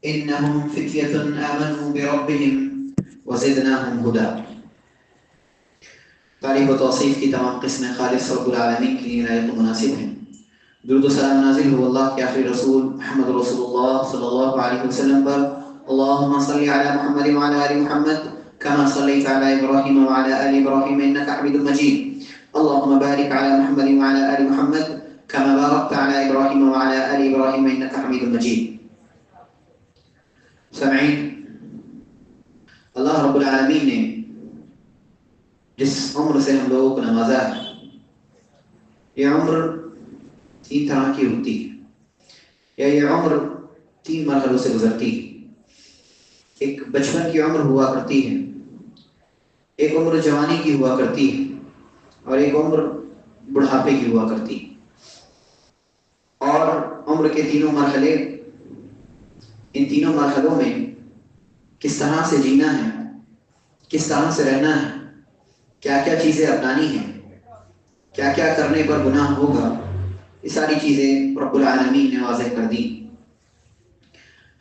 إنهم فتية آمنوا بربهم وزدناهم هدى. تعریف و توصیف کی تمام قسمیں خالص رب العالمین کے لیے لائق و مناسب ہیں. درود و سلام نازل ہو اللہ کے آخری رسول محمد رسول اللہ صلی اللہ علیہ وسلم پر. اللهم صل على محمد وعلى آل محمد كما صليت على إبراهيم وعلى آل إبراهيم إنك حميد مجيد. اللهم بارك على محمد وعلى آل محمد كما باركت على إبراهيم وعلى آل إبراهيم إنك حميد مجيد. سامعین، اللہ رب العالمین نے جس عمر سے ہم لوگوں کو نوازا ہے، یہ عمر 3 طرح کی ہوتی ہے، یا یہ عمر 3 مرحلوں سے گزرتی ہے. ایک بچپن کی عمر ہوا کرتی ہے، ایک عمر جوانی کی ہوا کرتی ہے، اور ایک عمر بڑھاپے کی ہوا کرتی ہے. اور عمر کے تینوں مرحلے، ان تینوں مرحلوں میں کس طرح سے جینا ہے، کس طرح سے رہنا ہے، کیا کیا چیزیں اپنانی ہیں، کیا کیا کرنے پر گناہ ہوگا، یہ ساری چیزیں رب العالمین نے واضح کر دی.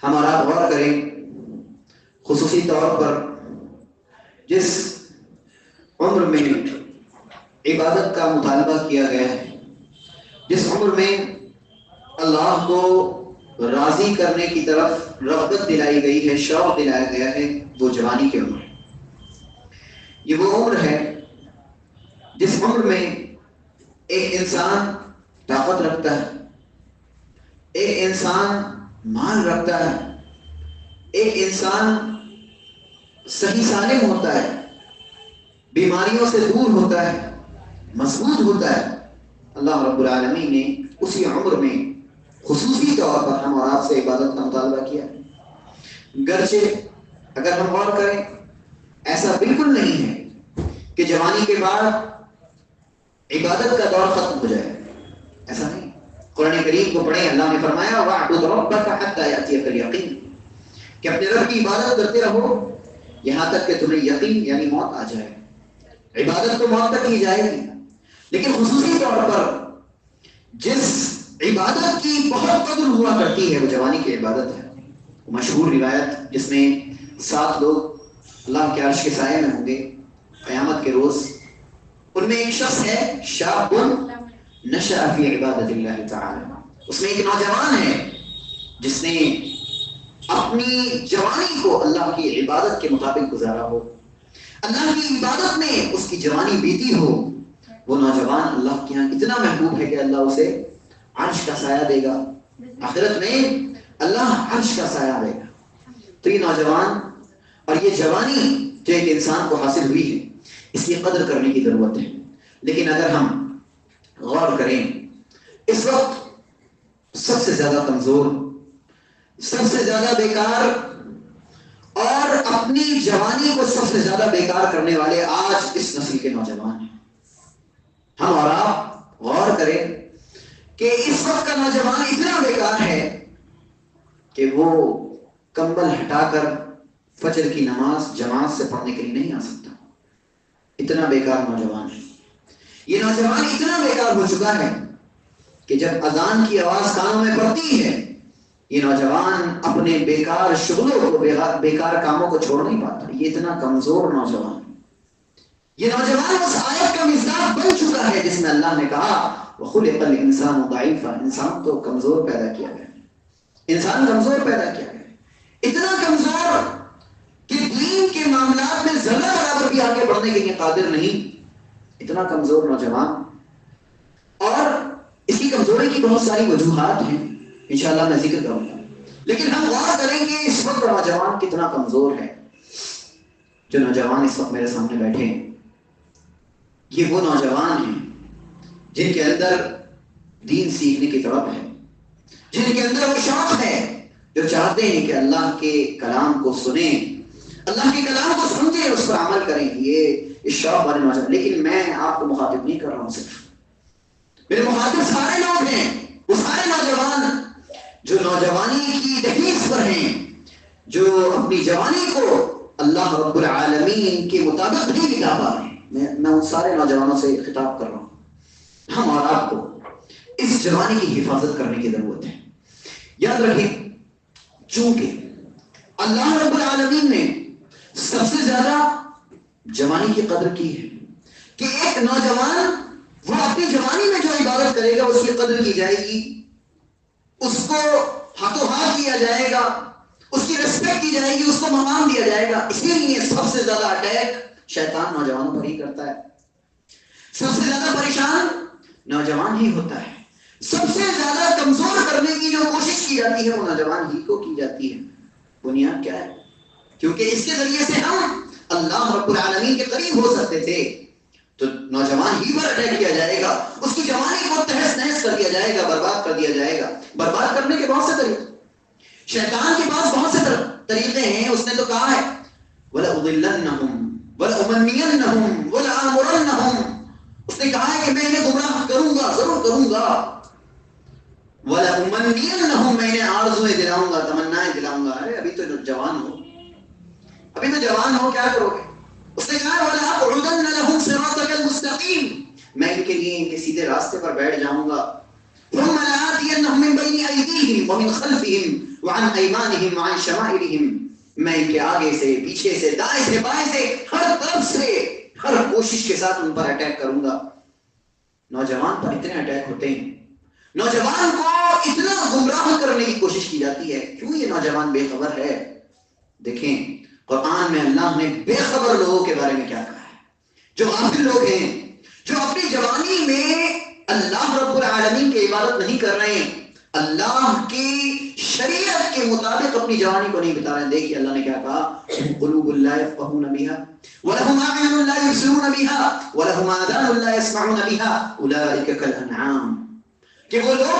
ہم اور آپ غور کریں خصوصی طور پر جس عمر میں عبادت کا مطالبہ کیا گیا ہے، جس عمر میں اللہ کو راضی کرنے کی طرف رغبت دلائی گئی ہے، شوق دلایا گیا ہے، وہ جوانی کی عمر ہے. یہ وہ عمر ہے جس عمر میں ایک انسان طاقت رکھتا ہے، ایک انسان مال رکھتا ہے، ایک انسان صحیح سالم ہوتا ہے، بیماریوں سے دور ہوتا ہے، مضبوط ہوتا ہے. اللہ رب العالمین نے اسی عمر میں خصوصی طور پر ہم اور آپ سے عبادت کا مطالبہ کیا. گرچہ اگر ہم غور کریں ایسا بالکل نہیں ہے کہ جوانی کے بعد عبادت کا دور ختم ہو جائے، ایسا نہیں. قرآن کریم کو پڑھیں، اللہ نے فرمایا وَاعْبُدْ رَبَّكَ حَتَّى يَأْتِيَكَ الْيَقِينُ، کہ اپنے رب کی عبادت کرتے رہو یہاں تک کہ تمہیں یقین یعنی موت آ جائے. عبادت تو موت تک کی جائے گی، لیکن خصوصی طور پر جس عبادت کی بہت قدر ہوا کرتی ہے وہ جوانی کی عبادت ہے. مشہور روایت جس میں 7 لوگ اللہ کے عرش کے سائے میں ہوں گے قیامت کے روز، ان میں ایک شخص ہے شاب نشأ فی عبادت اللہ تعالی. اس میں ایک نوجوان ہے جس نے اپنی جوانی کو اللہ کی عبادت کے مطابق گزارا ہو، اللہ کی عبادت میں اس کی جوانی بیتی ہو. وہ نوجوان اللہ کے یہاں اتنا محبوب ہے کہ اللہ اسے عرش کا سایہ دے گا، آخرت میں اللہ عرش کا سایہ دے گا. تو یہ نوجوان اور یہ جوانی جو ایک انسان کو حاصل ہوئی ہے، اس کی قدر کرنے کی ضرورت ہے. لیکن اگر ہم غور کریں اس وقت سب سے زیادہ کمزور، سب سے زیادہ بیکار اور اپنی جوانی کو سب سے زیادہ بیکار کرنے والے آج اس نسل کے نوجوان ہیں. ہم اور آپ غور کریں کہ اس وقت کا نوجوان اتنا بیکار ہے کہ وہ کمبل ہٹا کر فجر کی نماز جماعت سے پڑھنے کے لیے نہیں آ سکتا. اتنا بیکار نوجوان ہے. یہ نوجوان اتنا بیکار ہو چکا ہے کہ جب اذان کی آواز کانوں میں پڑتی ہے یہ نوجوان اپنے بیکار شغلوں کو، بیکار کاموں کو چھوڑ نہیں پاتا. یہ اتنا کمزور نوجوان ہے. یہ نوجوان اس آیت کا مصداق بن چکا ہے جس میں اللہ نے کہا وَخُلِقَ الْإِنسَانُ ضَعِيفًا، انسان تو کمزور پیدا کیا گیا، انسان کمزور پیدا کیا گیا. اتنا کمزور کہ دین کے معاملات میں ذرہ برابر بھی آگے بڑھنے کے لیے قادر نہیں. اتنا کمزور نوجوان. اور اس کی کمزوری کی بہت ساری وجوہات ہیں، انشاءاللہ میں ذکر کروں گا. لیکن ہم غور کریں کہ اس وقت نوجوان کتنا کمزور ہے. جو نوجوان اس وقت میرے سامنے بیٹھے ہیں یہ وہ نوجوان ہیں جن کے اندر دین سیکھنے کی طلب ہے، جن کے اندر وہ شوق ہے، جو چاہتے ہیں کہ اللہ کے کلام کو سنیں، اللہ کے کلام کو سمجھیں، اس پر عمل کریں. یہ اس شوق والے نوجوان. لیکن میں آپ کو مخاطب نہیں کر رہا ہوں، صرف میرے مخاطب سارے لوگ ہیں، وہ سارے نوجوان جو نوجوانی کی دہلیز پر ہیں، جو اپنی جوانی کو اللہ رب العالمین کے مطابق نہیں بتا پا رہے ہیں. میں ان سارے نوجوانوں سے خطاب کر رہا ہوں. ہم اور آپ کو اس جوانی کی حفاظت کرنے کی ضرورت ہے. یاد رکھیں چونکہ اللہ رب العالمین نے سب سے زیادہ جوانی کی قدر کی ہے کہ ایک نوجوان وہ اپنی جوانی میں جو عبادت کرے گا اس کی قدر کی جائے گی، اس کو ہاتھوں ہاتھ کیا جائے گا، اس کی ریسپیکٹ کی جائے گی، اس کو مقام دیا جائے گا. اسی لیے سب سے زیادہ اٹیک شیطان نوجوانوں پر ہی کرتا ہے. سب سے زیادہ پریشان نوجوان ہی ہوتا ہے. سب سے زیادہ کمزور کرنے کی جو کوشش کی جاتی ہے وہ نوجوان ہی کو کی جاتی ہے. بنیاد کیا ہے؟ کیونکہ اس کے ذریعے سے ہم اللہ رب العالمین کے قریب ہو سکتے تھے. تو نوجوان ہی پر اٹیک کیا جائے گا، اس کی جوانی کو تہس نہس کر دیا جائے گا، برباد کر دیا جائے گا. برباد کرنے کے بہت سے طریقے، شیطان کے پاس بہت سے طریقے ہیں. اس نے تو کہا ہے وَلَأُضِلَّنَّهُمْ وَلَأُمَنِّيَنَّهُمْ وَلَآمُرَنَّهُمْ. اس نے کہا ہے کہ میں انہیں گمراہ کروں گا، ضرور کروں گا. وَلَأُمَنِّيَنَّهُمْ، میں انہیں آرزویں دلاؤں گا، تمنائیں دلاؤں گا. ارے ابھی تو جوان ہو، ابھی تو جوان ہو، کیا کرو گے؟ اس نے کہا وَلَأَقْعُدَنَّ لَهُمْ صِرَاطَكَ الْمُسْتَقِيمَ، میں ان کے لیے ان کے سیدھے راستے پر بیٹھ جاؤں گا. ثُمَّ لَآتِيَنَّهُم مِّن بَيْنِ أَيْدِيهِمْ وَمِنْ خَلْفِهِمْ وَعَنْ أَيْمَانِهِمْ وَعَنْ شَمَائِلِهِمْ، میں ان کے آگے سے، پیچھے سے، دائیں سے، بائیں سے، ہر طرف سے، ہر کوشش کے ساتھ ان پر اٹیک کروں گا. نوجوان پر اتنے اٹیک ہوتے ہیں، نوجوان کو اتنا گمراہ کرنے کی کوشش کی جاتی ہے. کیوں یہ نوجوان بے خبر ہے؟ دیکھیں قرآن میں اللہ نے بے خبر لوگوں کے بارے میں کیا کہا ہے. جو غافل لوگ ہیں، جو اپنی جوانی میں اللہ رب العالمین کی عبادت نہیں کر رہے ہیں، اللہ کی شریعت کے مطابق اپنی جوانی کو نہیں بتا رہے ہیں. دیکھیے اللہ نے کیا کہا، قلوب لا يفقهون بها ولهم اعین لا يبصرون بها ولهم آذان لا يسمعون بها اولئک كالانعام. کہ وہ لوگ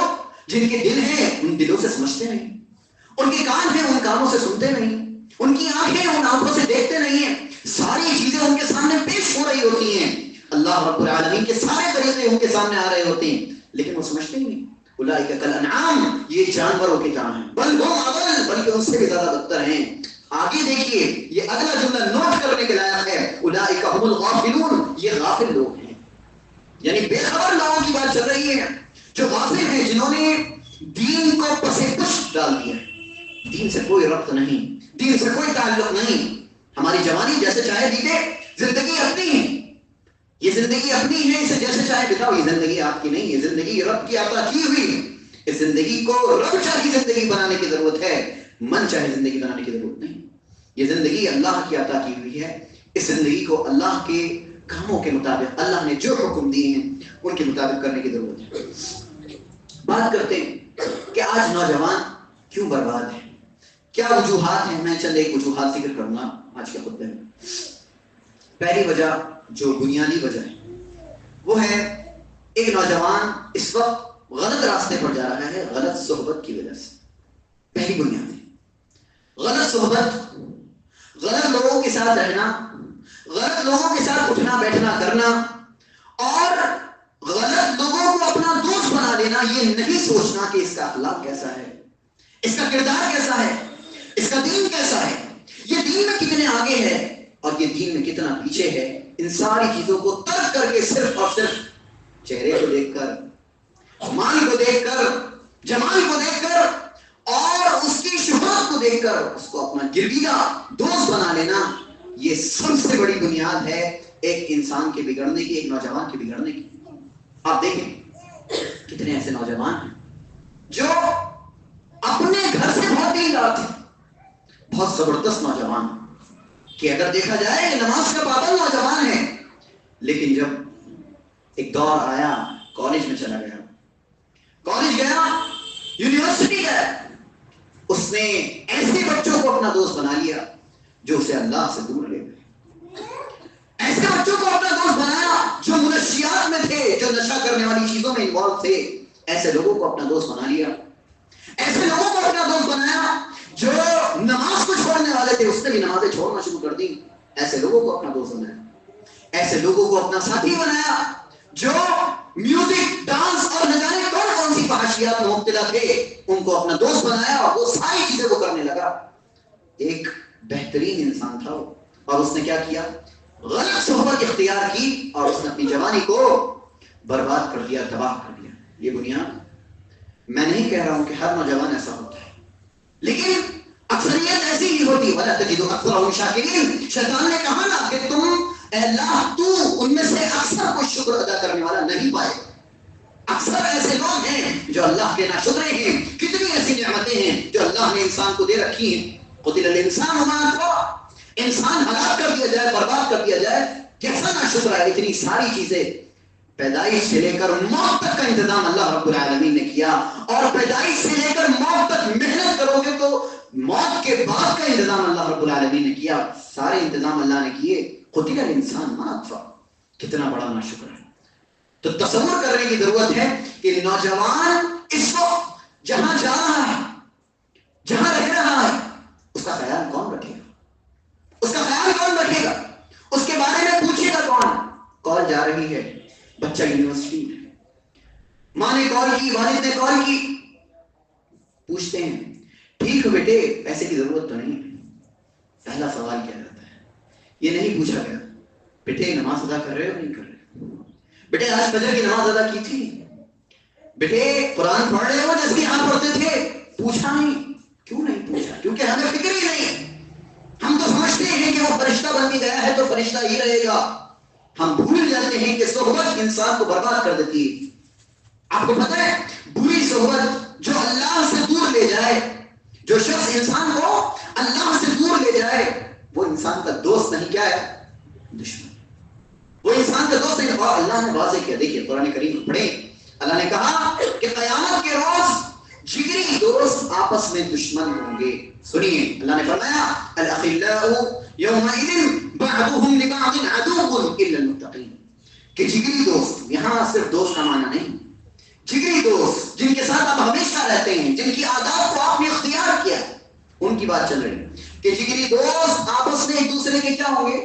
جن کے دل ہیں ان دلوں سے سمجھتے نہیں، ان کے کان ہیں ان کانوں سے سنتے نہیں، ان کی آنکھیں ان آنکھوں سے دیکھتے نہیں ہیں. ساری چیزیں ان کے سامنے پیش ہو رہی ہوتی ہیں، اللہ رب العالمین کے سارے طریقے ان کے سامنے آ رہے ہوتے ہیں، لیکن وہ سمجھتے ہی نہیں. اولئک کالانعام، یہ جانوروں کی طرح ہیں، بل ہم اضل، بلکہ ان سے بھی زیادہ بدتر ہیں. آگے دیکھیے یہ اگلا جملہ نوٹ کرنے کے لائق ہے، اولئک هم الغافلون، یہ غافل لوگ ہیں. یعنی بے خبر لوگوں کی بات چل رہی ہے، جو غافل ہیں، جنہوں نے دین کو پسے پش ڈال دیا. دین سے کوئی ربط نہیں، دین سے کوئی تعلق نہیں. ہماری جوانی جیسے چاہے بیتے، زندگی اپنی ہے، یہ زندگی اپنی ہے، اسے جیسے چاہے بتاؤ. یہ زندگی آپ کی نہیں ہے، زندگی رب کی عطا کی ہوئی ہے. اس زندگی کو رب چاہی زندگی بنانے کی ضرورت ہے، من چاہے زندگی بنانے کی ضرورت نہیں. یہ زندگی اللہ کی عطا کی ہوئی ہے. اس زندگی کو اللہ کے کاموں کے مطابق، اللہ نے جو حکم دیے ہیں ان کے مطابق کرنے کی ضرورت ہے. بات کرتے ہیں کہ آج نوجوان کیوں برباد ہے، کیا وجوہات ہیں. میں چند ایک وجوہات ذکر کروں گا آج کے خطبے میں. پہلی وجہ جو بنیادی وجہ ہے وہ ہے ایک نوجوان اس وقت غلط راستے پر جا رہا ہے غلط صحبت کی وجہ سے. پہلی بنیاد ہے غلط صحبت، غلط لوگوں کے ساتھ رہنا، غلط لوگوں کے ساتھ اٹھنا بیٹھنا کرنا، اور غلط لوگوں کو اپنا دوست بنا لینا. یہ نہیں سوچنا کہ اس کا اخلاق کیسا ہے، اس کا کردار کیسا ہے، اس کا دین کیسا ہے، یہ دین میں کتنے آگے ہے اور یہ دین میں کتنا پیچھے ہے. ان ساری چیزوں کو ترک کر کے صرف اور صرف چہرے کو دیکھ کر، مال کو دیکھ کر، جمال کو دیکھ کر اور اس کی شہرت کو دیکھ کر اس کو اپنا گرویدہ دوست بنا لینا، یہ سب سے بڑی بنیاد ہے ایک انسان کے بگڑنے کی، ایک نوجوان کے بگڑنے کی. آپ دیکھیں کتنے ایسے نوجوان ہیں جو اپنے گھر سے بہت دین دار تھے، بہت زبردست نوجوان کہ اگر دیکھا جائے نماز کا پابند نوجوان ہے، لیکن جب ایک دور آیا کالج میں چلا گیا، کالج گیا، یونیورسٹی گیا، اس نے ایسے بچوں کو اپنا دوست بنا لیا جو اسے اللہ سے دور لے گئے. ایسے بچوں کو اپنا دوست بنایا جو منشیات میں تھے، جو نشہ کرنے والی چیزوں میں انوالو تھے. ایسے لوگوں کو اپنا دوست بنا لیا. ایسے لوگوں کو اپنا دوست بنایا جو نماز کو چھوڑنے والے تھے، اس نے بھی نمازیں چھوڑنا شروع کر دی. ایسے لوگوں کو اپنا دوست بنایا. ایسے لوگوں کو اپنا ساتھی بنایا جو میوزک، ڈانس اور نہ جانے کون سی فحاشیات میں مبتلا تھے، ان کو اپنا دوست بنایا اور وہ ساری چیزیں وہ کرنے لگا. ایک بہترین انسان تھا وہ، اور اس نے کیا کیا، غلط صحبت اختیار کی اور اس نے اپنی جوانی کو برباد کر دیا، تباہ کر دیا. یہ بنیاد، میں نہیں کہہ رہا ہوں کہ ہر نوجوان ایسا ہوتا ہے، لیکن ہوگی. وَلَا تَجِدُ أَكْثَرَهُمْ شَاكِرِينَ. شیطان نے کہا نا کہ تم اے اللہ تو ان میں سے اکثر کو شکر ادا کرنے والا نہیں پائے. اکثر ایسے لوگ ہیں جو اللہ کے ناشکرے ہیں. کتنی ایسی نعمتیں ہیں جو اللہ نے انسان کو دے رکھی ہیں. قتل الانسان ما اکفر. انسان ہلاک کر دیا جائے, برباد کر دیا جائے, کیسا ناشکر ہے. اتنی ساری چیزیں پیدائش سے لے کر موت تک کا انتظام اللہ رب العالمین نے کیا, اور پیدائش سے لے کر موت تک محنت کرو گے تو موت کے بعد کا انتظام اللہ رب العالمین نے کیا. سارے انتظام اللہ نے کیے. قتل الانسان ما اکفر. کتنا بڑا ناشکر ہے. تو تصور کرنے کی ضرورت ہے کہ نوجوان اس وقت جہاں جا رہا ہے, جہاں رہ رہا ہے, اس کا خیال کون رکھے گا؟ اس کا خیال کون رکھے گا؟ اس کے بارے میں پوچھے گا کون؟ کال جا رہی ہے, بچہ یونیورسٹی میں, ماں نے کال کی, والد نے کال کی, پوچھتے ہیں ٹھیک ہو بیٹے, پیسے کی ضرورت تو نہیں. پہلا سوال کیا جاتا ہے, یہ نہیں پوچھا گیا بیٹے نماز ادا کر رہے ہو نہیں کر رہے, بیٹے آج فجر کی نماز ادا کی تھی, بیٹے قرآن پڑھ رہے ہو جیسے یہاں پڑھتے تھے. پوچھا نہیں. کیوں نہیں پوچھا؟ کیونکہ ہمیں فکر ہی نہیں. ہم تو سمجھتے ہیں کہ وہ فرشتہ بن کے گیا ہے تو فرشتہ ہی رہے گا. ہم بھول جاتے ہیں کہ صحبت انسان کو برباد کر دیتی ہے. آپ کو پتہ ہے بری صحبت جو اللہ سے دور لے جائے, جو شخص انسان کو اللہ سے دور لے جائے, وہ انسان کا دوست نہیں, کیا ہے؟ دشمن. وہ انسان کا دوست نہیں. اور اللہ نے واضح کیا, دیکھیے قرآن کریم پڑھیں, اللہ نے کہا کہ قیامت کے روز جگری دوست آپس میں دشمن ہوں گے. سنیے اللہ نے فرمایا الاخلاء یومئذ بعضهم لبعض عدو الا المتقین. کہ جگری دوست, یہاں صرف دوست کا معنی نہیں, جگری دوست جن کے ساتھ آپ ہمیشہ رہتے ہیں, جن کی عادات کو آپ نے اختیار کیا, ان کی بات چل رہی ہے کہ جگری دوست آپس میں ایک دوسرے کے کیا ہوں گے؟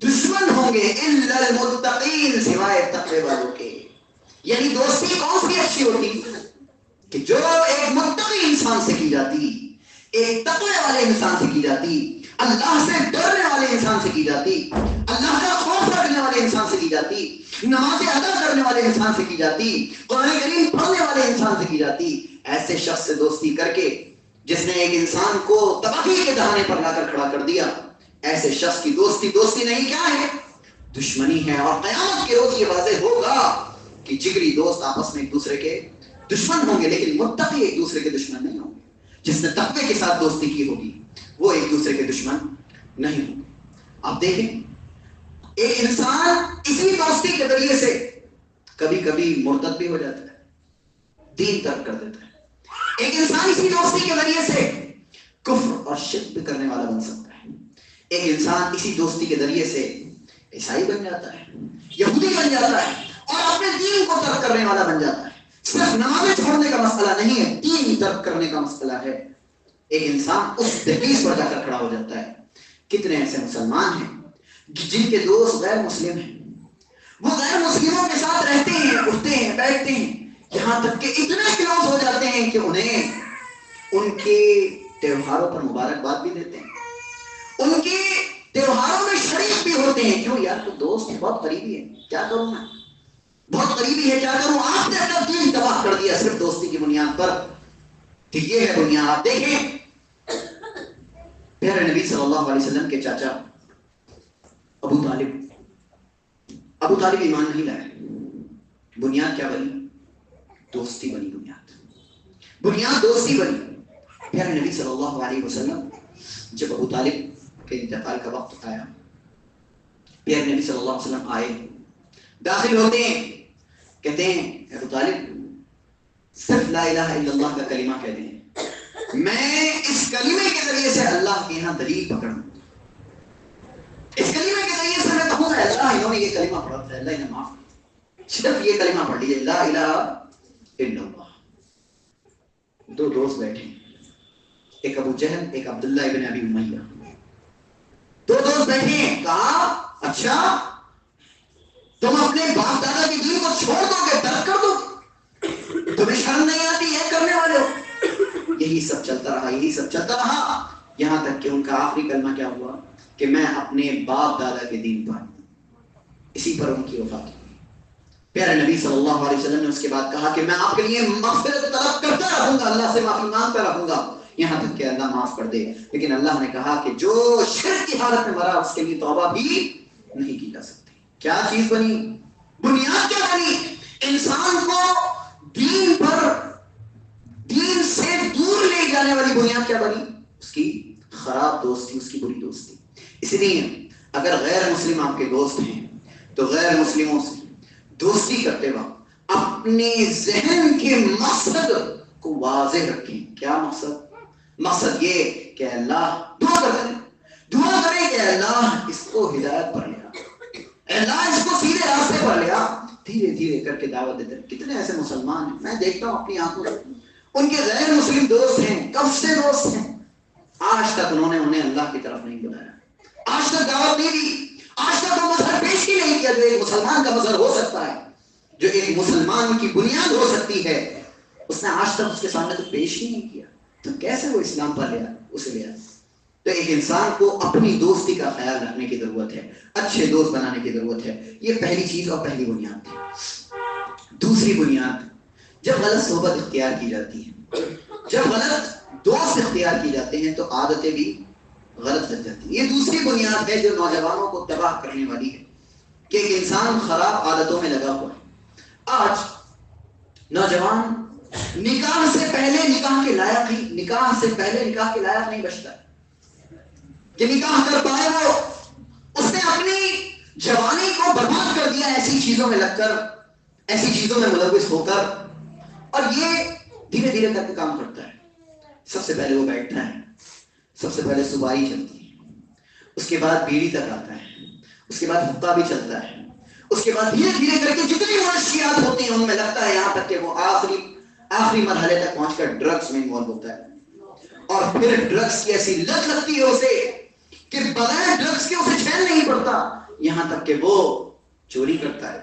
دشمن ہوں گے. الا المتقین, سوائے تقوی والوں کے. یعنی دوستی کون سی اچھی ہوتی کہ جو ایک متقی انسان سے کی جاتی, ایک تقوی والے انسان سے کی جاتی, اللہ سے ڈرنے والے انسان سے کی جاتی, اللہ کا خوف رکھنے والے انسان سے کی جاتی, نماز ادا کرنے والے انسان سے کی جاتی, قرآن کریم پڑھنے والے انسان سے کی جاتی. ایسے شخص سے دوستی کر کے جس نے ایک انسان کو تباہی کے دہانے پر لا کر کھڑا کر دیا, ایسے شخص کی دوستی نہیں, کیا ہے؟ دشمنی ہے. اور قیامت کے روز یہ واضح ہوگا کہ جگری دوست آپس میں ایک دوسرے کے دشمن ہوں گے, لیکن متقی ایک دوسرے کے دشمن نہیں ہوں گے. جس نے تقوی کے ساتھ دوستی کی ہوگی وہ ایک دوسرے کے دشمن نہیں ہوں گے. آپ دیکھیں ایک انسان اسی دوستی کے ذریعے سے کبھی کبھی مرتد بھی ہو جاتا ہے, دین ترک کر دیتا ہے. ایک انسان اسی دوستی کے ذریعے سے کفر اور شرک بھی کرنے والا بن سکتا ہے. ایک انسان اسی دوستی کے ذریعے سے عیسائی بن جاتا ہے, یہودی بن جاتا ہے, اور اپنے دین کو ترک کرنے والا بن جاتا ہے. صرف نمازیں چھوڑنے کا مسئلہ نہیں ہے, دین ترک کرنے کا مسئلہ ہے. ایک انسان اس دہلیز پر جا کر کھڑا ہو جاتا ہے. کتنے ایسے مسلمان ہیں جن کے دوست غیر مسلم ہیں, وہ غیر مسلموں کے ساتھ رہتے ہیں, اٹھتے ہیں, بیٹھتے ہیں, یہاں تک کہ اتنے کلوز ہو جاتے ہیں کہ انہیں ان کے تہواروں پر مبارکباد بھی دیتے ہیں, ان کے تہواروں میں شریک بھی ہوتے ہیں. کیوں یار, تو دوست بہت قریبی ہے, کیا کروں میں, بہت قریبی ہے, کیا کروں. آپ نے اپنا دین تباہ کر دیا صرف دوستی کی بنیاد پر. تو یہ ہے دنیا. آپ دیکھیں پیارے نبی صلی اللہ علیہ وسلم کے چاچا ابو طالب ایمان نہیں لائے. بنیاد کیا بنی؟ دوستی بنی. بنیاد دوستی بنی. پیارے نبی صلی اللہ علیہ وسلم جب ابو طالب کے انتقال کا وقت آیا, پیارے نبی صلی اللہ علیہ وسلم آئے, داخل ہوتے ہیں, کہتے ہیں ابو طالب صرف لا الہ الا اللہ کا کلمہ کہہ دیں, میں اس کلمے کے ذریعے سے اللہ کے یہاں دلیل پکڑوں. اس کلمے کے ذریعے سے میں کہوں گا اللہ انہوں نے یہ کلمہ پڑھا تھا, اللہ انہیں معاف, صرف یہ کلمہ پڑھ لیجیے لا الہ الا اللہ. دو دوست بیٹھے, ایک ابو جہل, ایک عبداللہ ابن ابی امیہ. دو دوست بیٹھے ہیں, کہا اچھا تم اپنے باپ دادا کے دین کو چھوڑ دو گے, ترک کر دو, تمہیں شرم نہیں آتی یہ کرنے والے ہو. یہی سب چلتا رہا یہاں تک کہ ان کا آخری کلمہ کیا ہوا کہ میں اپنے باپ دادا کے دین پر. اسی پر ان کی وفات ہوئی. پیارے نبی صلی اللہ علیہ وسلم نے اس کے بعد کہا کہ میں آپ کے لیے مغفرت طلب کرتا رہوں گا, اللہ سے معافی مانگتا رہوں گا, یہاں تک کہ اللہ معاف کر دے. لیکن اللہ نے کہا کہ جو شرک کی حالت میں مرا اس کے لیے توبہ بھی نہیں کی جا سکتی. کیا چیز بنی؟ بنیاد کیا بنی؟ انسان کو دین پر، دین سے دور لے جانے والی بنیاد کیا بنی؟ اس کی خراب دوستی، اس کی بری دوستی. اس لیے اگر غیر مسلم آپ کے دوست ہیں تو غیر مسلموں سے دوستی کرتے وقت اپنے ذہن کے مقصد کو واضح رکھیں. کیا مقصد؟ مقصد یہ کہ اللہ دعا کریں کہ اللہ اس کو ہدایت پر لیا، اللہ اس کو سیدھے راستے پر لیا. دھیرے دھیرے کر کے دعوت دیتے ہیں. کتنے ایسے مسلمان ہیں میں دیکھتا ہوں اپنی آنکھوں سے، ان کے غیر مسلم دوست ہیں، کب سے دوست ہیں، آج تک انہوں نے انہیں اللہ کی طرف نہیں بلایا، آج تک دعوت نہیں دی، آج تک وہ مظہر پیش ہی نہیں کیا جو ایک مسلمان کا مظہر ہو سکتا ہے، جو ایک مسلمان کی بنیاد ہو سکتی ہے. اس نے آج تک اس کے سامنے تو پیش ہی نہیں کیا، تو کیسے وہ اسلام پر اسے لیا؟ تو ایک انسان کو اپنی دوستی کا خیال رکھنے کی ضرورت ہے، اچھے دوست بنانے کی ضرورت ہے. یہ پہلی چیز اور پہلی بنیاد ہے. دوسری بنیاد، جب غلط صحبت اختیار کی جاتی ہے، جب غلط دوست اختیار کی جاتے ہیں تو عادتیں بھی غلط لگ جاتی ہیں. یہ دوسری بنیاد ہے جو نوجوانوں کو تباہ کرنے والی ہے کہ ایک انسان خراب عادتوں میں لگا ہوا ہے. آج نوجوان نکاح سے پہلے نکاح کے لائق ہی، نکاح سے پہلے نکاح کے لائق نہیں بچتا کہ نکاح کر پائے. وہ اس نے اپنی جوانی کو برباد کر دیا ایسی چیزوں میں لگ کر، ایسی چیزوں میں ملوث ہو کر. اور یہ دھیرے دھیرے کر کے کام کرتا ہے. سب سے پہلے وہ بیٹھتا ہے، سب سے پہلے سبائی چلتی ہے، اس کے بعد بیڑی تک آتا ہے، اس کے بعد حقہ بھی چلتا ہے، اس کے بعد دھیرے دھیرے کر کے جتنی منشیات ہوتی ہیں ان میں لگتا ہے، یہاں تک کہ وہ آخری مرحلے تک پہنچ کر ڈرگس میں انوالو ہوتا ہے. اور پھر ڈرگس کی ایسی لت لگتی ہے اسے کہ بغیر ڈرگس کے اسے چین نہیں پڑتا. یہاں تک کہ وہ چوری کرتا ہے،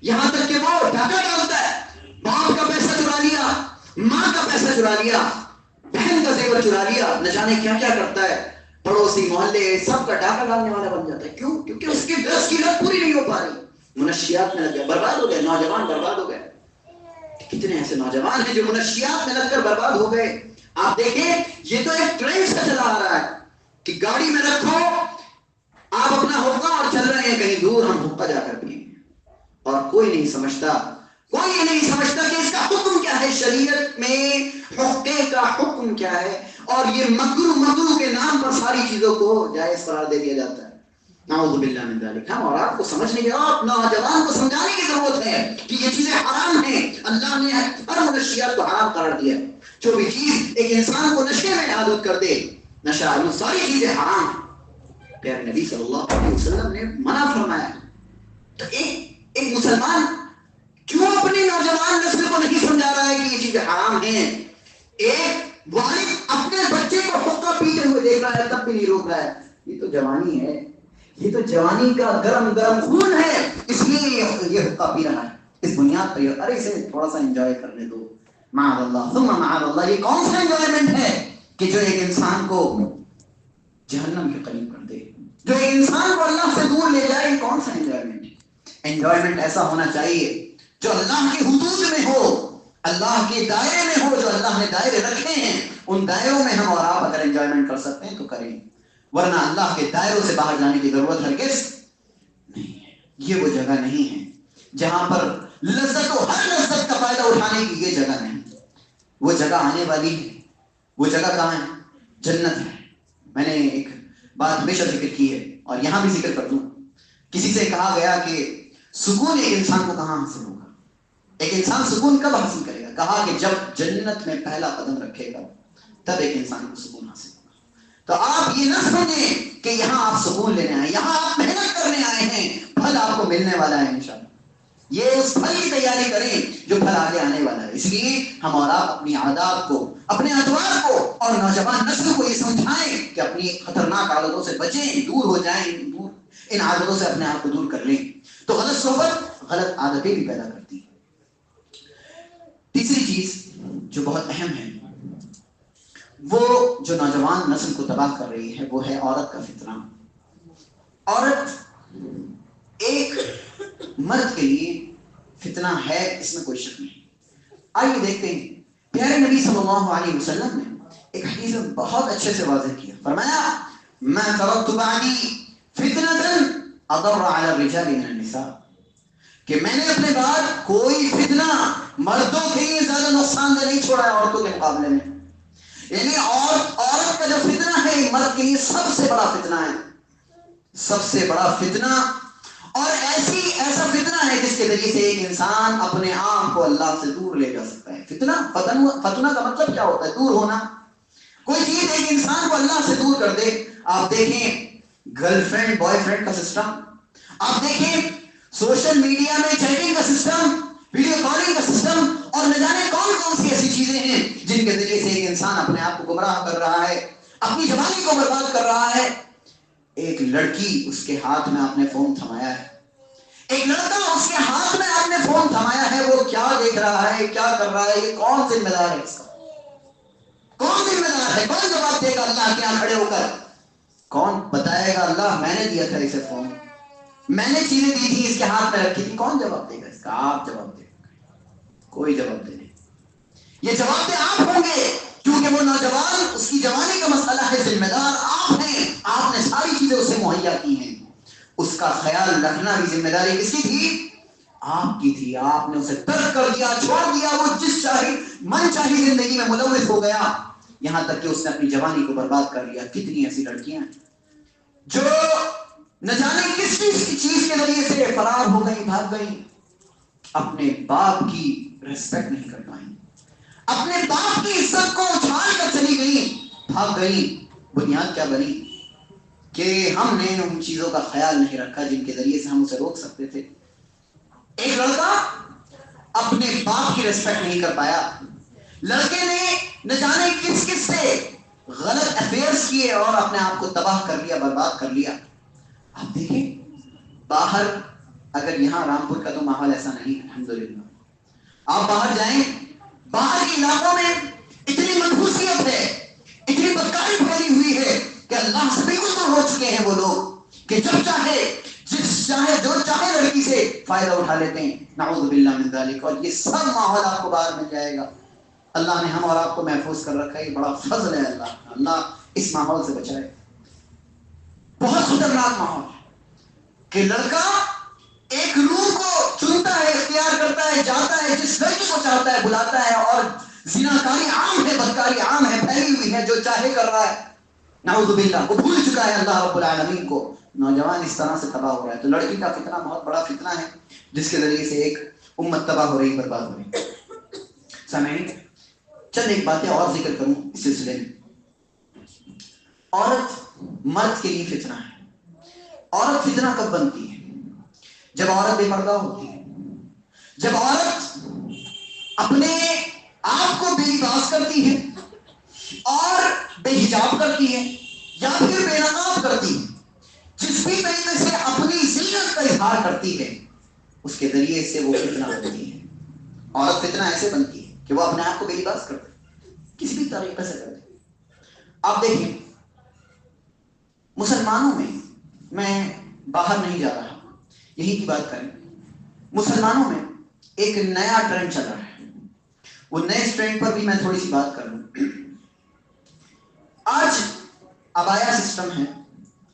یہاں تک کہ وہ ڈاکہ ڈالتا ہے، باپ کا پیسہ چرا لیا، ماں کا پیسہ چرا لیا، بہن کا زیور چرا لیا، نہ جانے کیا کیا کرتا ہے. پڑوسی محلے سب کا ڈاکہ ڈالنے والا بن جاتا ہے. کیوں؟ کیونکہ اس کی ڈرگس کی لت پوری نہیں ہو پا رہی، منشیات میں لگ گیا، برباد ہو گئے، نوجوان برباد ہو گئے. کتنے ایسے نوجوان ہیں جو منشیات میں لگ کر برباد ہو گئے. آپ دیکھیں یہ تو ایک ٹرینڈ سے چلا آ رہا ہے کہ گاڑی میں رکھو آپ اپنا حقہ اور چل رہے ہیں کہیں دور، ہم حقہ جا کر پیئیں گے. اور کوئی نہیں سمجھتا کہ اس کا حکم کیا ہے، شریعت میں حقے کا حکم کیا ہے. اور یہ مکروہ کے نام پر ساری چیزوں کو جائز قرار دے دیا جاتا ہے. نعوذ باللہ من ذالک. ہم اور آپ کو سمجھنے کی اور نوجوان کو سمجھانے کی ضرورت ہے کہ یہ چیزیں حرام ہیں. اللہ نے ہر منشیات کو حرام قرار دیا. جو بھی چیز ایک انسان کو نشے میں عادت کر دے، نشہ آلود، ساری چیزیں حرام ہیں. پیارے نبی صلی اللہ علیہ وسلم نے منع فرمایا. تو ایک مسلمان کیوں اپنی نوجوان نسل کو نہیں سمجھا رہا ہے کہ یہ چیزیں حرام ہیں؟ ایک والد اپنے بچے کو حقہ پیتے ہوئے دیکھ رہا ہے تب بھی نہیں روک رہا ہے. یہ تو جوانی ہے، یہ تو جوانی کا گرم خون ہے، اس لیے یہ حقہ پی رہا ہے. اس بنیاد پر ارے اسے تھوڑا سا انجوائے کرنے دو. معاذ اللہ ثم معاذ اللہ. یہ کون سا انجوائمنٹ ہے کہ جو ایک انسان کو جہنم کے قریب کر دے، جو ایک انسان کو اللہ سے دور لے جائے؟ کون سا انجوائمنٹ ہے؟ انجوائمنٹ ایسا ہونا چاہیے جو اللہ کے حدود میں ہو، اللہ کے دائرے میں ہو. جو اللہ نے دائرے رکھے ہیں ان دائروں میں ہم اور آپ اگر انجوائمنٹ کر سکتے ہیں تو کریں، ورنہ اللہ کے دائروں سے باہر جانے کی ضرورت ہرگز نہیں ہے. یہ وہ جگہ نہیں ہے جہاں پر لذت و ہر لذت کا فائدہ اٹھانے کی یہ جگہ نہیں. وہ جگہ آنے والی ہے. وہ جگہ کہاں ہے؟ جنت ہے. میں نے ایک بات ہمیشہ ذکر کی ہے اور یہاں بھی ذکر کر دوں. کسی سے کہا گیا کہ سکون ایک انسان کو کہاں حاصل ہوگا؟ ایک انسان سکون کب حاصل کرے گا؟ کہا کہ جب جنت میں پہلا قدم رکھے گا تب ایک انسان کو سکون حاصل ہوگا. تو آپ یہ نہ سمجھیں کہ یہاں آپ سکون لینے آئے، یہاں آپ محنت کرنے آئے ہیں، پھل آپ کو ملنے والا ہے انشاءاللہ. یہ اس پھل کی تیاری کریں جو پھل آگے آنے والا ہے. اس لیے ہم اور آپ اپنی عادات کو، اپنے ادوار کو اور نوجوان نسل کو یہ سمجھائیں کہ اپنی خطرناک عادتوں سے بچیں، دور ہو جائیں، ان عادتوں سے اپنے آپ کو دور کر لیں. تو غلط صحبت غلط عادتیں بھی پیدا کرتی ہے. تیسری چیز جو بہت اہم ہے، وہ جو نوجوان نسل کو تباہ کر رہی ہے، وہ ہے عورت کا فتنہ. عورت ایک مرد کے لیے فتنہ ہے، اس میں کوئی شک نہیں. آئیے دیکھتے ہیں پیارے نبی صلی اللہ علیہ وسلم نے ایک حدیث میں بہت اچھے سے واضح کیا، فرمایا ما ترکت بعدی فتنة اضر علی الرجال من النساء، کہ میں نے اپنے بعد کوئی فتنہ مردوں کے لیے زیادہ نقصان دہ نہیں چھوڑا ہے عورتوں کے مقابلے میں. یعنی عورت کا جو فتنہ ہے مرد کے لیے سب سے بڑا فتنہ ہے، سب سے بڑا فتنہ، اور ایسا فتنہ ہے جس کے ذریعے سے ایک انسان اپنے آپ کو اللہ سے دور لے جا سکتا ہے. فتنہ کا مطلب کیا ہوتا ہے؟ دور ہونا. کوئی چیز ایک انسان کو اللہ سے دور کر دے. آپ دیکھیں گرل فرینڈ بوائے فرینڈ کا سسٹم، آپ دیکھیں سوشل میڈیا میں چیٹنگ کا سسٹم، ویڈیو کالنگ کا سسٹم، اور نہ جانے کون کون سی ایسی چیزیں ہیں جن کے ذریعے سے ایک انسان اپنے آپ کو گمراہ کر رہا ہے، اپنی جوانی کو برباد کر رہا ہے. ایک لڑکی اس کے ہاتھ میں آپ نے فون تھمایا ہے، ایک لڑکا اس کے ہاتھ میں آپ نے فون تھمایا ہے، وہ کیا دیکھ رہا ہے، کیا کر رہا ہے، یہ کون ذمہ دار ہے؟ اس کا کون ذمہ دار ہے؟ کون جواب دے گا اللہ کے یہاں کھڑے ہو کر؟ کون بتائے گا اللہ میں نے دیا تھا اسے فون، میں نے چیزیں دی تھی اس کے ہاتھ میں رکھی تھی؟ کون جواب دے گا اس کا؟ آپ جواب دے گا. کوئی جواب دے نہیں. یہ جواب دے آپ ہوں گے، کیونکہ وہ نوجوان، اس کی جوانی کا مسئلہ ہے، ذمہ دار آپ ہیں. آپ نے ساری چیزیں اسے مہیا کی ہیں، اس کا خیال رکھنا بھی ذمہ داری کس کی تھی؟ آپ کی تھی. آپ نے اسے ترک کر دیا، چھوڑ دیا، وہ جس چاہی من چاہی زندگی میں ملوث ہو گیا، یہاں تک کہ اس نے اپنی جوانی کو برباد کر لیا. کتنی ایسی لڑکیاں جو نہ جانے کس چیز کے ذریعے سے فرار ہو گئی، بھاگ گئی، اپنے باپ کی ریسپیکٹ نہیں کر پائیں، اپنے باپ کی عزت کو اچھال کر چلی گئی، بھاگ گئی. بنیاد کیا بنی؟ کہ ہم نے ان چیزوں کا خیال نہیں رکھا جن کے ذریعے سے ہم اسے روک سکتے تھے. ایک لڑکا اپنے باپ کی ریسپیکٹ نہیں کر پایا، لڑکے نے نہ جانے کس سے غلط افیئرز کیے اور اپنے آپ کو تباہ کر لیا، برباد کر لیا. آپ دیکھیں باہر، اگر یہاں رامپور کا تو ماحول ایسا نہیں الحمدللہ، آپ باہر جائیں، باہر کے علاقوں میں اتنی منحوسیت ہے، اتنی بدکاری پھیلی ہوئی ہے کہ اللہ سے بالکل دور ہو چکے ہیں وہ لوگ کہ جب چاہے جو چاہے لڑکی سے فائدہ اٹھا لیتے ہیں. نعوذ باللہ من ذالک. اور یہ سب ماحول آپ کو باہر مل جائے گا. اللہ نے ہم اور آپ کو محفوظ کر رکھا ہے، یہ بڑا فضل ہے اللہ اس ماحول سے بچائے. بہت خطرناک ماحول کہ لڑکا ایک روح کو چنتا ہے، اختیار کرتا ہے، جاتا ہے، جس لڑکی کو چاہتا ہے بلاتا ہے، اور زناکاری عام ہے، بدکاری عام ہے، پھیلی ہوئی ہے، جو چاہے کر رہا ہے. نعوذ باللہ. وہ بھول چکا ہے اللہ رب العالمین کو. نوجوان اس طرح سے تباہ ہو رہا ہے. تو لڑکی کا فتنہ بہت بڑا فتنہ ہے جس کے ذریعے سے ایک امت تباہ ہو رہی، برباد ہو رہی. سامعین، چند ایک باتیں اور ذکر کروں اس سلسلے میں. عورت مرد کے لیے فتنہ ہے. عورت فتنہ کب بنتی ہے؟ جب عورت بے پردہ ہوتی ہے، جب عورت اپنے آپ کو بے لباس کرتی ہے اور بے حجاب کرتی ہے یا پھر بے نقاب کرتی ہے، جس بھی طریقے سے اپنی زینت کا اظہار کرتی ہے، اس کے ذریعے سے وہ فتنہ بنتی ہے. عورت فتنہ ایسے بنتی ہے کہ وہ اپنے آپ کو بے لباس کرتی ہے، کسی بھی طریقے سے کرتی ہے. آپ دیکھیں مسلمانوں میں باہر نہیں جا رہا، یہی کی بات کریں. مسلمانوں میں ایک نیا ٹرینڈ چل رہا ہے، وہ نئے ٹرینڈ پر بھی میں تھوڑی سی بات کر لوں. آج عبایا سسٹم ہے،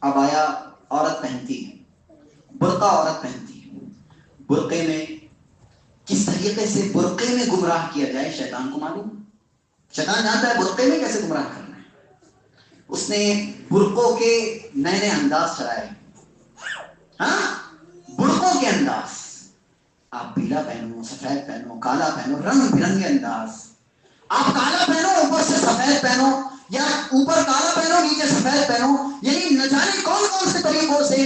عبایا عورت پہنتی ہے، برقع عورت پہنتی ہے. برقعے میں کس طریقے سے برقعے میں گمراہ کیا جائے شیطان کو معلوم. شیطان جانتا ہے برقعے میں کیسے گمراہ کرنا ہے. اس نے برقعوں کے نئے نئے انداز چلائے. ہاں، برقعوں کے انداز، آپ پیلا پہنو، سفید پہنو، کالا پہنو، رنگ برنگے انداز. آپ کالا پہنو اوپر سے سفید پہنو، یا اوپر کالا پہنو نیچے سفید پہنو. یعنی نہ جانے کون کون سے طریقوں سے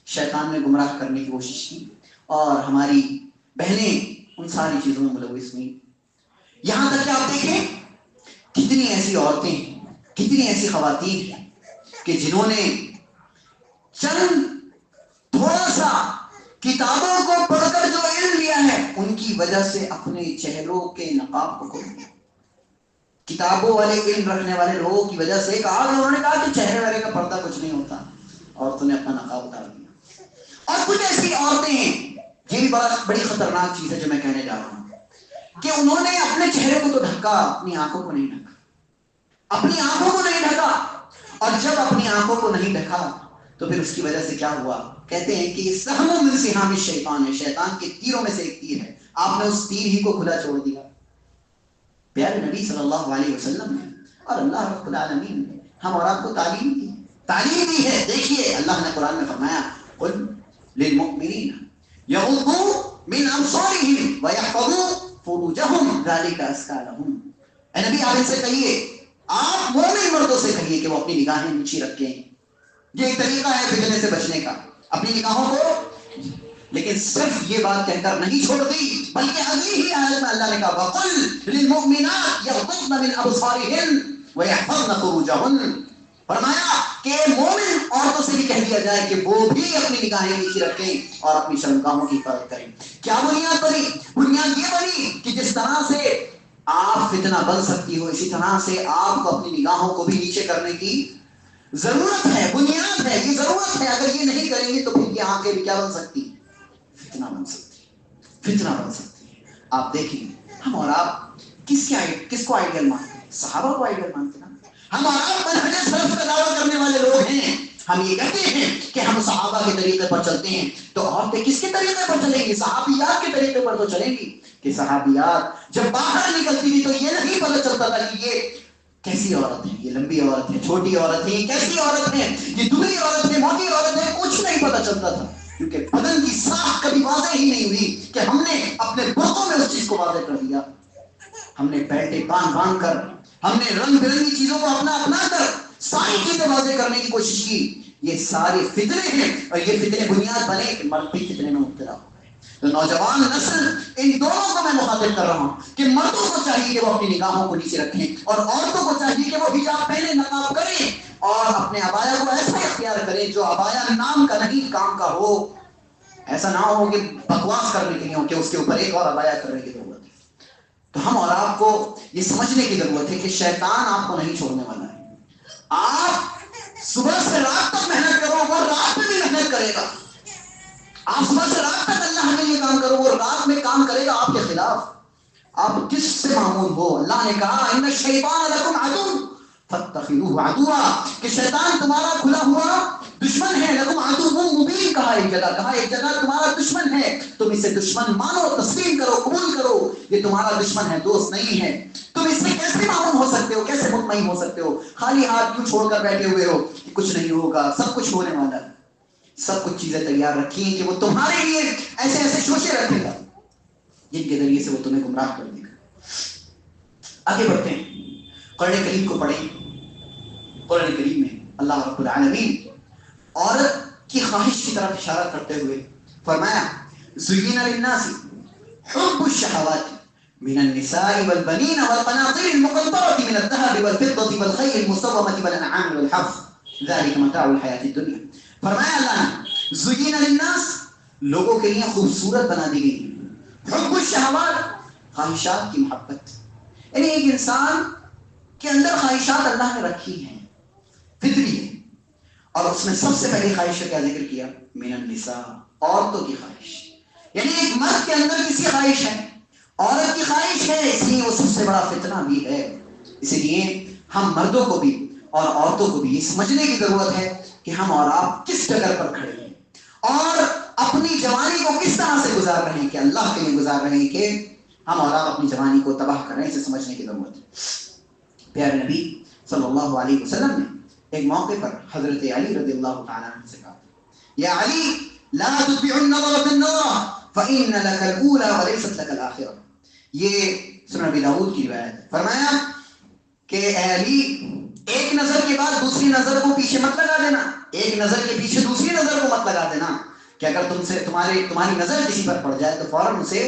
شیطان نے گمراہ کرنے کی کوشش کی، اور ہماری بہنیں ان ساری چیزوں میں ملوث ہوئی. یہاں تک کہ آپ دیکھیں کتنی ایسی عورتیں، کتنی ایسی خواتین ہیں کہ جنہوں نے چند تھوڑا سا کتابوں کو پڑھ کر جو علم لیا ہے ان کی وجہ سے اپنے چہروں کے نقاب کو کھول دیا. کتابوں والے علم رکھنے والے لوگوں کی وجہ سے انہوں نے کہا کہ چہرے والے کا پردہ کچھ نہیں ہوتا، عورتوں نے اپنا نقاب اتار دیا. اور کچھ ایسی عورتیں ہیں، یہ بھی بڑی خطرناک چیز ہے جو میں کہنے جا رہا ہوں، کہ انہوں نے اپنے چہرے کو تو ڈھکا، اپنی آنکھوں کو نہیں ڈھکا. اپنی آنکھوں کو نہیں ڈھکا، اور جب اپنی آنکھوں کو نہیں ڈھکا تو پھر اس کی وجہ سے کیا ہوا؟ کہتے ہیں کہ سہم من سہام الشیطان ہے، شیطان کے تیروں میں سے ایک تیر ہے، آپ نے اس تیر ہی کو کھلا چھوڑ دیا۔ پیارے نبی صلی اللہ علیہ وسلم نے اور اللہ رب العالمین نے ہم اور آپ کو تعلیم دی، تعلیم دی ہے۔ دیکھیے اللہ نے قرآن میں فرمایا قل للمؤمنین یغضوا من ابصارهم ویحفظوا فروجهم ذلک ازکی لہم۔ اے نبی آپ ان سے کہیے، آپ مومن مردوں سے کہیے کہ وہ اپنی نگاہیں نیچی رکھیں، یہ ایک طریقہ ہے فتنے سے بچنے کا، اپنی نگاہوں کو۔ لیکن صرف یہ بات کہہ کر نہیں چھوڑ دی، بلکہ اگلی ہی آیت میں اللہ نے کہا وَقُلْ لِلْمُؤْمِنَاتِ يَغْضُضْنَ مِنْ أَبْصَارِهِنَّ وَيَحْفَظْنَ فُرُوجَهُنَّ۔ فرمایا کہ مومن عورتوں سے بھی کہہ دیا جائے کہ وہ بھی اپنی نگاہیں نیچی رکھیں اور اپنی شرمگاہوں کی حفاظت کریں۔ کیا بنیاد بنی؟ بنیاد یہ بنی کہ جس طرح سے آپ فتنہ بن سکتی ہو، اسی طرح سے آپ کو اپنی نگاہوں کو بھی نیچے کرنے کی ضرورت ہے، بنیاد ہے، یہ ضرورت ہے۔ اگر یہ نہیں کریں گے تو پھر یہ آنکھیں بھی کیا بن سکتی؟ فتنہ بن سکتی ہے، فتنہ بن سکتی ہے۔ آپ دیکھیں ہم اور آپ کس کو آئیڈیل مانتے ہیں؟ صحابہ کو آئیڈیل مانتے ہیں۔ ہم اور آپ منہج سلف کا دعویٰ کرنے والے لوگ ہیں، ہم یہ کہتے ہیں کہ ہم صحابہ کے طریقے پر چلتے ہیں، تو عورتیں کس کے طریقے پر چلیں گی؟ صحابیات کے طریقے پر تو چلیں گی کہ صحابیات جب باہر نکلتی تھی تو یہ نہیں پتہ چلتا تھا کہ یہ کیسی عورت ہے، یہ لمبی عورت ہے، چھوٹی عورت ہے، یہ کیسی عورت ہے، یہ دبلی عورت ہے، موٹی عورت ہے، کچھ نہیں پتہ چلتا تھا، کیونکہ بدن کی ساخت کبھی واضح ہی نہیں ہوئی کہ ہم نے اپنے برقعوں میں اس چیز کو واضح کر دیا۔ ہم نے بیلٹیں باندھ کر، ہم نے رنگ برنگی چیزوں کو اپنا کر ساری چیزیں واضح کرنے کی کوشش کی۔ یہ سارے فتنے ہیں، اور یہ فتنے بنیاد بنے کہ مرد بھی فتنے میں مبتلا ہو گئے۔ تو نوجوان نسل، ان دونوں کو میں مخاطب کر رہا ہوں کہ مردوں کو چاہیے کہ وہ اپنی نگاہوں کو نیچے رکھیں، اور عورتوں کو چاہیے کہ وہ حجاب پہنے، نقاب کریں، اور اپنے عبایا کو ایسا اختیار کریں جو عبایا نام کا نہیں کام کا ہو۔ ایسا نہ ہو کہ بکواس کرنے کے لیے ہو کہ اس کے اوپر ایک اور عبایا کرنے کی ضرورت ہے۔ تو ہم اور آپ کو یہ سمجھنے کی ضرورت ہے کہ شیطان آپ کو نہیں چھوڑنے والا ہے۔ آپ صبح سے رات تک محنت کرو، وہ رات میں بھی محنت کرے گا۔ آپ صبح سے رات تک اللہ کے لیے کام کرو، وہ رات میں کام کرے گا آپ کے خلاف۔ آپ کس سے معمول ہو؟ اللہ نے کہا ان الشیطان لکم عدو فاتخذوہ عدوا، کہ شیطان تمہارا کھلا ہوا دشمن ہے۔ لکم عدو مبین کہا ایک جگہ تمہارا دشمن ہے، تم اسے دشمن مانو، تسلیم کرو، قبول کرو۔ یہ تمہارا دشمن ہے، دوست نہیں ہے۔ تم اس سے کیسے معلوم ہو سکتے ہو، کیسے مطمئن ہو سکتے ہو؟ خالی ہاتھ کیوں چھوڑ کر بیٹھے ہوئے ہو کہ کچھ نہیں ہوگا؟ سب کچھ ہونے والا ہے، سب کچھ چیزیں تیار رکھی ہیں کہ وہ تمہارے لیے ایسے شوشے رکھے گا جن کے ذریعے سے وہ تمہیں گمراہ کر دے گا۔ آگے بڑھتے ہیں، قرآن کریم کو پڑھیں۔ قرآن کریم میں اللہ رب العالمین عورت کی خواہش کی طرف اشارہ کرتے ہوئے فرمایا زُيِّنَ لِلنَّاسِ حُبُّ الشَّهَوَاتِ من النساء والبنين والقناطير المقنطرة من الذهب والفضة والخيل المسومة والأنعام والحرث ذلك متاع الحياة الدنيا۔ فرمایا اللہ نے زُيِّنَ لِلنَّاسِ، لوگوں کے لیے خوبصورت بنا دی گئی حب الشہوات، خواہشات کی محبت، یعنی ایک انسان کے اندر خواہشات اللہ نے رکھی ہیں، فطری ہے، اور اس نے سب سے پہلی خواہش کا کیا ذکر کیا؟ من النساء، عورتوں کی خواہش، یعنی ایک مرد کے اندر کسی خواہش ہے، عورت کی خواہش ہے، اس لیے وہ سب سے بڑا فتنہ بھی ہے۔ اسی لیے ہم مردوں کو بھی اور عورتوں کو بھی یہ سمجھنے کی ضرورت ہے کہ ہم اور آپ کس جگہ پر کھڑے ہیں، اور اپنی جوانی کو کس طرح سے گزار رہے ہیں، کہ اللہ کے لیے گزار رہے ہیں کہ ہم اور آپ اپنی جوانی کو تباہ کر رہے ہیں، اسے سمجھنے کی ضرورت ہے۔ پیارے نبی صلی اللہ علیہ وسلم نے ایک موقع پر حضرت علی رضی اللہ تعالیٰ عنہ سے کہا یا علی لا تتبع النظر في النظر فإن لك الأولى وليست لك الآخرة۔ یہ سنن ابی داؤد کی روایت ہے۔ فرمایا کہ اے علی ایک نظر کے بعد دوسری نظر کو پیچھے مت لگا دینا، ایک نظر کے پیچھے دوسری نظر کو مت لگا دینا، کہ اگر تمہاری نظر کسی پر پڑ جائے تو فوراً اسے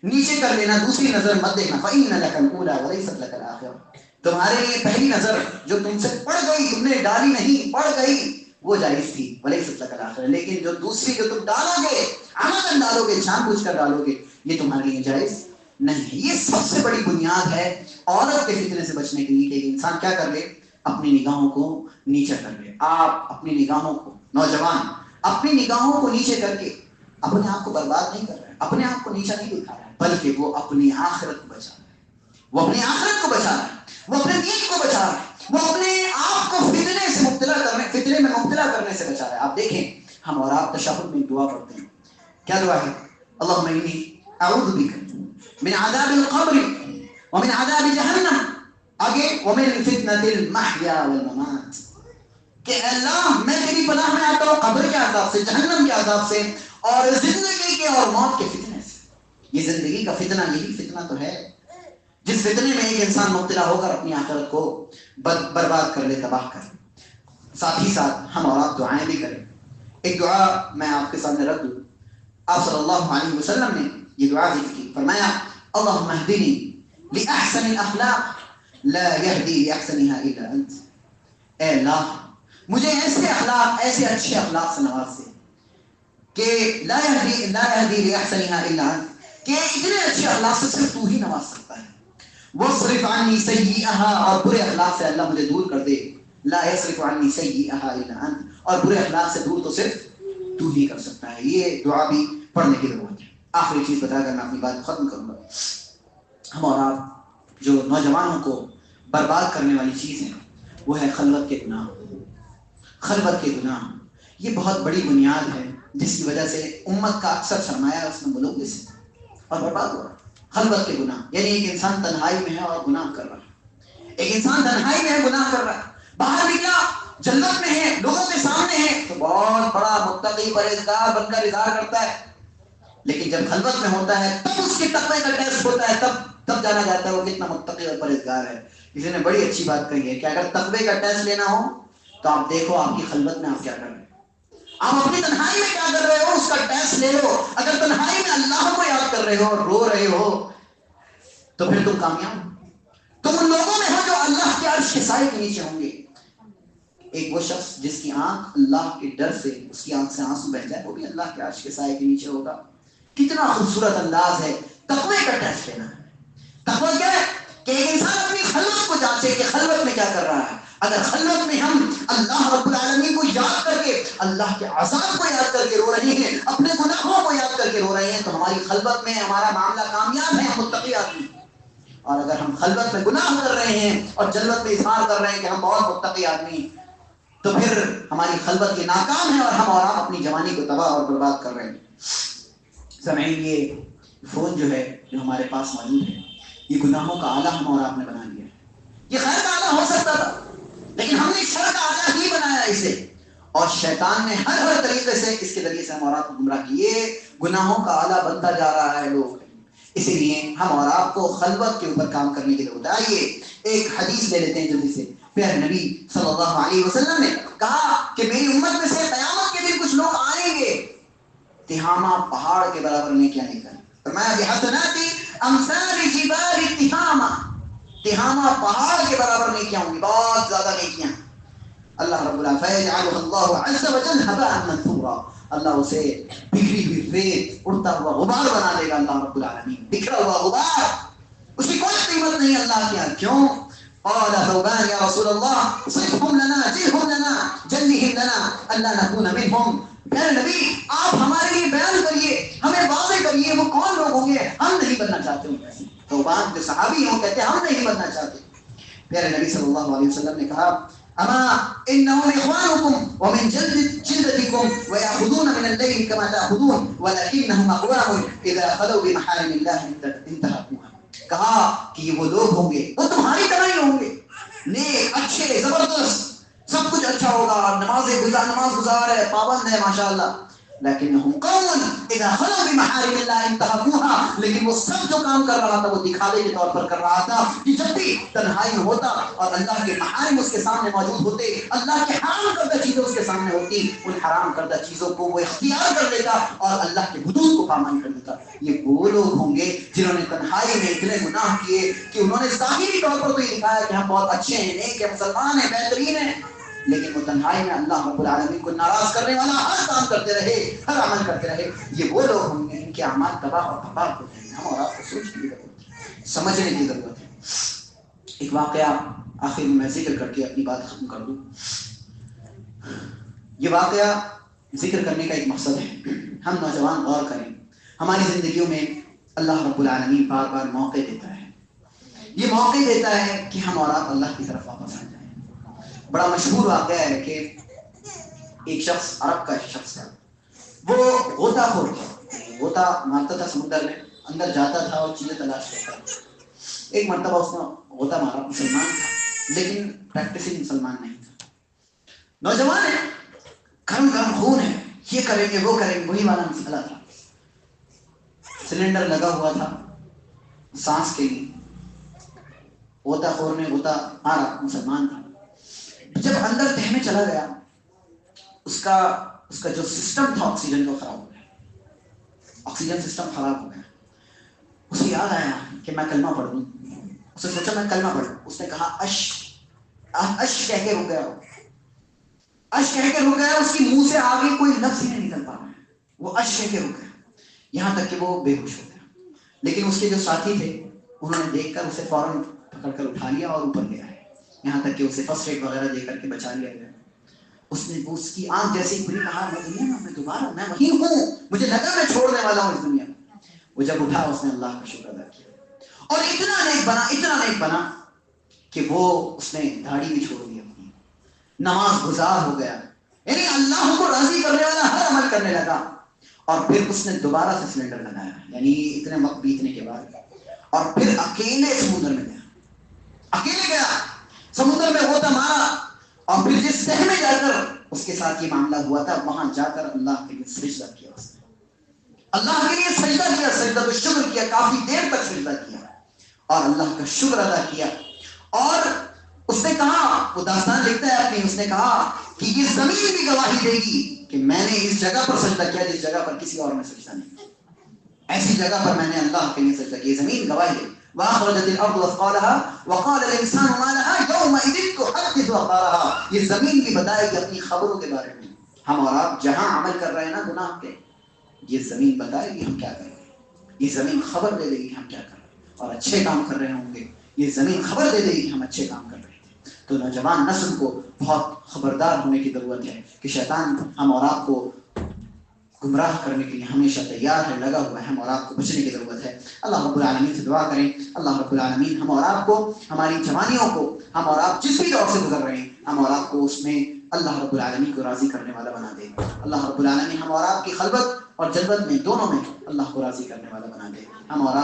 نیچے کر لینا، دوسری نظر مت دیکھنا۔ فإن لك الأولى وليست لك الآخرة، تمہارے لیے پہلی نظر جو تم سے پڑ گئی، تم نے ڈالی نہیں، پڑ گئی، وہ جائز تھی، ولیست لک الآخرہ، لیکن جو دوسری جو تم ڈالو گے، عمدن ڈالو گے، جان بوجھ کر ڈالو گے، یہ تمہارے لیے جائز نہیں ہے۔ یہ سب سے بڑی بنیاد ہے عورت کے فتنے سے بچنے کے لیے کہ انسان کیا کر لے، اپنی نگاہوں کو نیچے کر لے۔ آپ اپنی نگاہوں کو، نوجوان اپنی نگاہوں کو نیچے کر کے اپنے آپ کو برباد نہیں کر رہے، اپنے آپ کو نیچا نہیں دکھا رہے، بلکہ وہ اپنی آخرت کو بچا رہے، وہ اپنی آخرت کو بچا رہے، وہ اپنے دین کو بچا رہے۔ وہ اپنے آپ کو فتنے میں مبتلا کرنے سے بچا رہا ہے. آپ دیکھیں ہم اور آپ تشہد میں دعا پڑھتے ہیں. کیا دعا ہے؟ اللہم انی اعوذ بک من عذاب القبر ومن عذاب جہنم، آگے ومن فتنة المحیا والممات، کہ اللہ میں تیری پناہ میں آتا ہوں قبر کے عذاب سے، جہنم کے عذاب سے، اور زندگی کے اور موت کے فتنے سے. یہ زندگی کا فتنہ، یہی فتنہ تو ہے جس فتنے میں ایک انسان مبتلا ہو کر اپنی آخرت کو برباد کر لے، تباہ کر لے. ساتھ ہی ساتھ ہم اور آپ دعائیں بھی کریں. ایک دعا میں آپ کے سامنے رکھ دوں. آپ صلی اللہ علیہ وسلم نے یہ دعا ذکر کی، فرمایا اللہم اہدنی لأحسن الاخلاق لا یہدی لأحسنها الا انت. اے اللہ مجھے ایسے اخلاق، ایسے اچھے اخلاق سے نواز دے کہ لا یہدی لأحسنها الا انت، کہ اتنے اچھے اخلاق سے صرف تو ہی نواز سکتا ہے. واصرف عنی سیئها، اور برے اخلاق سے اللہ مجھے دور کر دے. لا یصرف عنی سیئها الا انت، اور برے اخلاق سے دور تو صرف تو ہی کر سکتا ہے. یہ دعا بھی پڑھنے کی ضرورت ہے. آخری چیز بتا کر میں اپنی بات ختم کروں گا. ہم اور آپ جو نوجوانوں کو برباد کرنے والی چیز ہے وہ ہے خلوت کے گناہ. خلوت کے گناہ یہ بہت بڑی بنیاد ہے جس کی وجہ سے امت کا اکثر سرمایہ اس میں ملوث ہے اور برباد ہو رہا ہے. خلوت کے گناہ یعنی ایک انسان تنہائی میں ہے اور گناہ کر رہا ہے. ایک انسان تنہائی میں ہے، گناہ کر رہا ہے. باہر نکلا جنت میں ہے، لوگوں کے سامنے ہے تو بہت بڑا متقی پرہیزگار بن کر اظہار کرتا ہے. لیکن جب خلوت میں ہوتا ہے تب اس کے تقوی کا ٹیسٹ ہوتا ہے، تب جانا جاتا ہے وہ کتنا متقی اور پرہیزگار ہے. کسی نے بڑی اچھی بات کہی ہے کہ اگر تقوی کا ٹیسٹ لینا ہو تو آپ دیکھو آپ کی خلوت میں آپ کیا کر رہے ہیں، آپ اپنی تنہائی میں کیا کر رہے ہو، اس کا ٹیسٹ لے لو. اگر تنہائی میں اللہ کو یاد کر رہے ہو اور رو رہے ہو تو پھر تم کامیاب ہو. تم ان لوگوں میں ہو جو اللہ کے عرش کے سائے کے نیچے ہوں گے. ایک وہ شخص جس کی آنکھ اللہ کے ڈر سے اس کی آنکھ سے آنسو بہ جائے وہ بھی اللہ کے عرش کے سائے کے نیچے ہوگا. کتنا خوبصورت انداز ہے تقوی کا ٹیسٹ لینا. تقوی کیا ہے کہ ایک انسان اپنی خلوت کو جانچے کہ خلوت میں کیا کر رہا ہے. اگر خلوت میں ہم اللہ رب العالمین کو یاد کر کے، اللہ کے عذاب کو یاد کر کے رو رہے ہیں، اپنے گناہوں کو یاد کر کے رو رہے ہیں تو ہماری خلوت میں ہمارا معاملہ کامیاب ہے، ہم متقی آدمی. اور اگر ہم خلوت میں گناہ کر رہے ہیں اور جلوت میں اظہار کر رہے ہیں کہ ہم بہت متقی آدمی، تو پھر ہماری خلوت یہ ناکام ہے اور ہم اور آپ اپنی جوانی کو تباہ اور برباد کر رہے ہیں. سامعین یہ فون جو ہے جو ہمارے پاس موجود ہے یہ گناہوں کا آلہ ہم اور آپ نے بنا لیا ہے. یہ خیر کا آلہ ہو سکتا تھا لیکن ہم نے شر کا آلہ ہی بنایا اسے، اور شیطان نے ہر طریقے سے اس کے ذریعے سے ہم اور آپ کو گمراہ کیے. گناہوں کا آلہ بنتا جا رہا ہے لوگ. اسی لیے ہم اور آپ کو خلوت کے اوپر کام کرنے کی ضرورت ہے. آئیے ایک حدیث لے لیتے ہیں جلدی سے. پیارے نبی صلی اللہ علیہ وسلم نے کہا کہ میری امت میں سے قیامت کے دن کچھ لوگ آئیں گے تہامہ پہاڑ کے برابر نیکیاں نہیں کریں. فرمایا بحسناتی امثال جبال تہامہ، تہامہ پہاڑ کے برابر نیکیاں ہوں گی، بہت زیادہ نیکیاں. اللہ رب العالمین فیجعلہ اللہ عز وجل ہباء منثورا، اللہ اسے بکھری ہوئی ریت، اڑتا ہوا غبار بنا دے گا. اللہ رب العالمین بکھرا ہوا غبار، اس کی کوئی قیمت نہیں اللہ کے یہاں. کیوں؟ قال ثوبان یا رسول اللہ صفهم لنا جلهم لنا جلهم لنا الا نكون منهم. میرے نبی آپ ہمارے لیے بیان کریے، ہمیں واضح کریے وہ کون لوگ ہوں گے، ہم نہیں بننا چاہتے ان میں سے. ثوبان جو صحابی ہیں وہ کہتے ہیں ہم نہیں بننا چاہتے. پیارے نبی صلی اللہ علیہ وسلم نے کہا اما انهم اخوانكم ومن جلدتكم وياخذون من الليل كما تاخذون ولكنهم اقوام اذا خلوا بمحارم الله انتهكوها. کہا کہ یہ وہ لوگ ہوں گے، وہ تمہاری طرح ہی ہوں گے، نیک، اچھے، زبردست، سب کچھ اچھا ہوگا، نماز گزار ہے، پابند ہے ماشاءاللہ، لیکنہم قوم اذا خلوا بمحارم اللہ انتهكوها. لیکن وہ سب جو کام کر رہا تھا وہ دکھاوے کے طور پر کر رہا تھا کہ جب بھی تنہائی میں ہوتا اور اللہ کے محارم اس کے سامنے موجود ہوتے، اللہ کے حرام کردہ چیزیں اس کے سامنے ہوتی، ان حرام کردہ چیزوں کو وہ اختیار کر لیتا اور اللہ کے حدود کو پامال کر دیتا. یہ وہ لوگ ہوں گے جنہوں نے تنہائی میں اتنے گناہ کیے کہ انہوں نے ظاہری طور پر تو یہ دکھایا کہ ہم بہت اچھے ہیں، نیک ہیں، مسلمان ہیں، بہترین ہیں، لیکن وہ تنہائی میں اللہ رب العالمین کو ناراض کرنے والا ہر کام کرتے رہے، ہر عمل کرتے رہے. یہ وہ لوگ ہوں گے ان کے اعمال تباہ اور برباد ہو جائیں گے. ہم اور آپ کو سوچنے کی ضرورت ہے، سمجھنے کی ضرورت ہے. ایک واقعہ آخر میں ذکر کر کے اپنی بات ختم کر دوں. یہ واقعہ ذکر کرنے کا ایک مقصد ہے، ہم نوجوان غور کریں. ہماری زندگیوں میں اللہ رب العالمین بار بار موقع دیتا ہے. یہ موقع دیتا ہے کہ ہم اور آپ اللہ کی طرف واپس آ جائیں. بڑا مشہور واقعہ ہے کہ ایک شخص، عرب کا شخص تھا، وہ غوطہ خور تھا، غوطہ مارتا تھا سمندر میں، اندر جاتا تھا اور چیزیں تلاش کرتا تھا. ایک مرتبہ اس نے غوطہ مارا، مسلمان تھا لیکن پریکٹسنگ مسلمان نہیں تھا. نوجوان ہے، گرم گرم خون ہے، یہ کریں گے وہ کریں گے، وہی والا مسئلہ تھا. سلنڈر لگا ہوا تھا سانس کے لیے. غوطہ خور نے غوطہ مارا، مسلمان تھا. جب اندر تہ میں چلا گیا، اس کا جو سسٹم تھا آکسیجن کا خراب ہو گیا، آکسیجن سسٹم خراب ہو گیا. اسے یاد آیا کہ میں کلمہ پڑھ دوں. اس نے سوچا میں کلمہ پڑھوں. اس نے کہا اش کہہ کے رک گیا. اش کہہ کے رک گیا، اس کی منہ سے آگے کوئی لفظ ہی نہیں نکل پا رہا ہے. وہ اش کہہ کے رک گیا یہاں تک کہ وہ بے ہوش ہو گیا. لیکن اس کے جو ساتھی تھے انہوں نے دیکھ کر اسے فوراً پکڑ کر اٹھا لیا اور اوپر لے آئے، یہاں تک کہ اسے فرسٹ ایڈ وغیرہ دے کر کے بچا لیا گیا. اس کی آنکھ جیسے ہی کھلی، کہا میں دنیا میں دوبارہ میں وہی ہوں، مجھے لگا میں چھوڑنے والا ہوں اس دنیا میں. وہ جب اٹھا اس نے اللہ کا شکر ادا کیا اور اتنا نیک بنا کہ وہ اس نے داڑھی بھی چھوڑ دی اپنی، نماز گزار ہو گیا. یعنی اللہ کو راضی کرنے والا ہر عمل کرنے لگا. اور پھر اس نے دوبارہ سے سلنڈر لگایا، یعنی اتنے وقت بیتنے کے بعد، اور پھر اکیلے سمندر میں گیا. اکیلے گیا سمندر میں غوطہ مارا، اور پھر جس تہ میں جا کر اس کے ساتھ یہ معاملہ ہوا تھا، وہاں جا کر اللہ کے لیے سجدہ کیا. اس نے اللہ کے لیے سجدہ کیا، سجدہ تو شکر کیا، کافی دیر تک سجدہ کیا اور اللہ کا شکر ادا کیا. اور اس نے کہا، وہ داستان لکھتا ہے اپنی، اس نے کہا کہ یہ زمین بھی گواہی دے گی کہ میں نے اس جگہ پر سجدہ کیا جس جگہ پر کسی اور نے سجدہ نہیں کیا. ایسی جگہ پر میں نے اللہ کے لیے سجدہ کیا. زمین گواہی دے. وَأَخْرَجَتِ الْأَرْضُ أَثْقَالَهَا وَقَالَ الْإِنسَانُ مَا لَهَا يَوْمَئِذٍ تُحَدِّثُ أَخْبَارَهَا. یہ زمین بھی بتائے گی اپنی خبروں کے بارے میں. ہم اور آپ جہاں عمل کر رہے ہیں نا گناہ کے، یہ زمین بتائے گی ہم کیا کر رہے ہیں. یہ زمین خبر دے دے گی ہم کیا کر رہے ہیں، اور اچھے کام کر رہے ہوں گے. یہ زمین خبر دے دے گی ہم اچھے کام کر رہے تھے. تو نوجوان نسل کو بہت خبردار ہونے کی ضرورت ہے کہ شیطان ہم اور آپ کو گمراہ کرنے کے لیے ہمیشہ تیار ہے، لگا ہوا ہے. ہم اور آپ کو بچنے کی ضرورت ہے. اللہ رب العالمین سے دعا کریں، اللہ رب العالمین ہم اور آپ کو، ہماری جوانیوں کو، ہم اور آپ جس بھی دور سے گزر رہے ہیں، ہم اور آپ کو اس میں اللہ رب العالمین کو راضی کرنے والا بنا دے. اللہ رب العالمین ہم اور آپ کی خلوت اور جلوت میں دونوں میں اللہ کو راضی کرنے والا بنا دے. ہم اور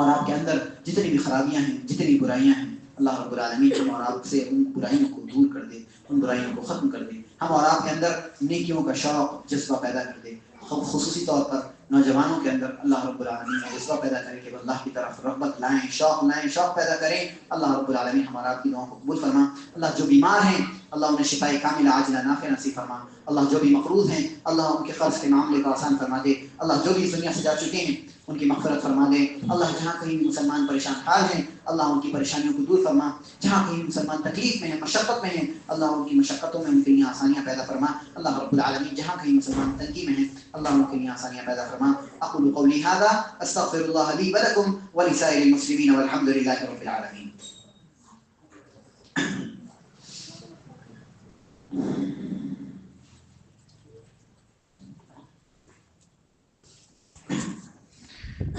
آپ کے اندر جتنی بھی خرابیاں ہیں، جتنی برائیاں ہیں، اللہ رب العالمین ہم اور آپ سے ان برائیوں کو دور کر دے، ان برائیوں کو ختم کر دے. ہم اور آپ کے اندر نیکیوں کا شوق، جذبہ پیدا کر دے. خصوصی طور پر نوجوانوں کے اندر اللہ رب العالمین جذبہ پیدا کرے کہ وہ اللہ کی طرف رغبت لائیں، شوق پیدا کریں. اللہ رب العالمین ہمارا آپ کی دعاؤں کو قبول فرما. اللہ جو بیمار ہیں اللہ انہیں شفاء کاملہ عاجلہ نافع نصیب فرما. اللہ جو بھی مقروض ہیں اللہ ان کے قرض کے معاملے کو آسان فرما دے. اللہ جو بھی اس دنیا سے جا چکے ہیں ان کی مغفرت فرما دے. اللہ جہاں کہیں بھی مسلمان پریشان حال ہیں اللہ ان کی پریشانیوں کو دور فرما. جہاں کہیں مسلمان تکلیف میں ہیں، مشقت میں ہیں، اللہ ان کی مشقتوں میں ان کے لیے آسانیاں پیدا فرما. اللہ رب العالمین جہاں کہیں مسلمان تنگی میں ہیں اللہ ان کے لیے آسانیاں پیدا فرما. اقول قولی هذا استغفر الله لي ولكم ولسائر المسلمين والحمد لله رب العالمين.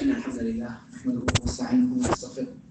إن الحمد لله نحمده ونستعينه ونستغفره